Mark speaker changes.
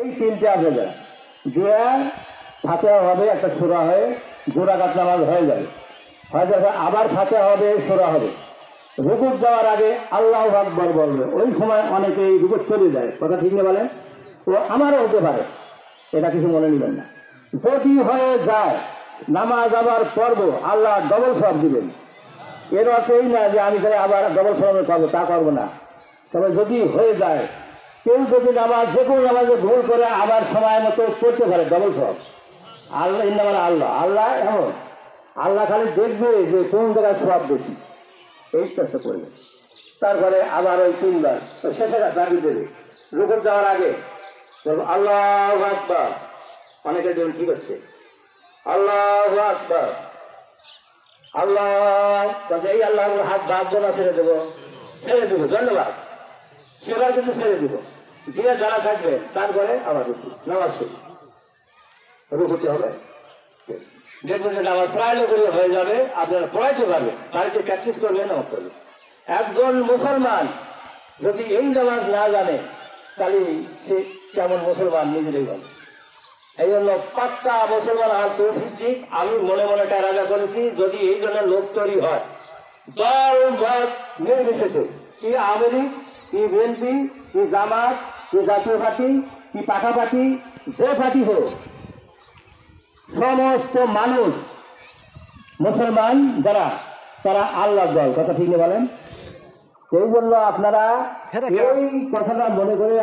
Speaker 1: এই তিনটা আপনাদের জোড়া ফাতেহা হবে, একটা সূরা হয়ে জোড়া কাত নামাজ হয়ে যাবে, আবার ফাতেহা হবে, সূরা হবে। রুকুত যাওয়ার আগে আল্লাহু আকবার বলবে। ওই সময় অনেকেই রুকুত চলে যায়, কথা ঠিক না বলেন? ও আমারও হতে পারে, এটা কিছু মনে নেবেন না। যদি হয়ে যায় নামাজ আবার পড়ব, আল্লাহ ডবল সওয়াব দিবেন। এর অর্থ এই না যে আমি তাহলে আবার ডবল সওয়াব পাবো, তা করবো না। তবে যদি হয়ে যায়, কেউ যদি নামাজ যে কোনো নামাজে ভুল করে আবার সময় মতো পড়তে পারে, ডবল সওয়াব। আল্লাহ ইন্নামাল আল্লাহ, আল্লাহ এমন, আল্লাহ খালি দেখবে যে কোন জায়গায় সওয়াব বেশি, এই চেষ্টা করবে। তারপরে আবার ওই তিনবার শেষে দাবি দেবে। রুকুত যাওয়ার আগে আল্লাহু আকবার, অনেকের জন্য ঠিক আছে, আল্লাহু আকবার, আল্লাহ, এই আল্লাহ হাত বাঁধবো না, ছেড়ে দেবো, ধন্যবাদ, সেবার কিন্তু ছেড়ে দিব দিয়ে যারা থাকবে। তারপরে আবার নামাজ রুকুতে হবে। দেখবেন যে নামাজ প্রায় লোকের হয়ে যাবে, আপনারা পড়াইতে পারবেন, বাড়িতে প্র্যাকটিস করবেন, নামাজ পড়বেন। একজন মুসলমান যদি এই নামাজ না জানে, তাহলে সে কেমন মুসলমান নিজেরাই বলে। এই জন্য পাক্কা মুসলমান আর তৌফিক আমি মনে মনে রাজা করেছি, যদি এই জন্য লোক তৈরি হয়, দল মত নির্বিশেষে, কি আওয়ামী লীগ, কি বিএনপি, কি জামাত, কি জাতীয় পার্টি, কি পাকা পার্টি, যে পার্টি হোক, সমস্ত মানুষ মুসলমান যারা, তারা আল্লাহর দল, কথা ঠিক বলেন? এই জন্য আপনারা এই কথাটা মনে করে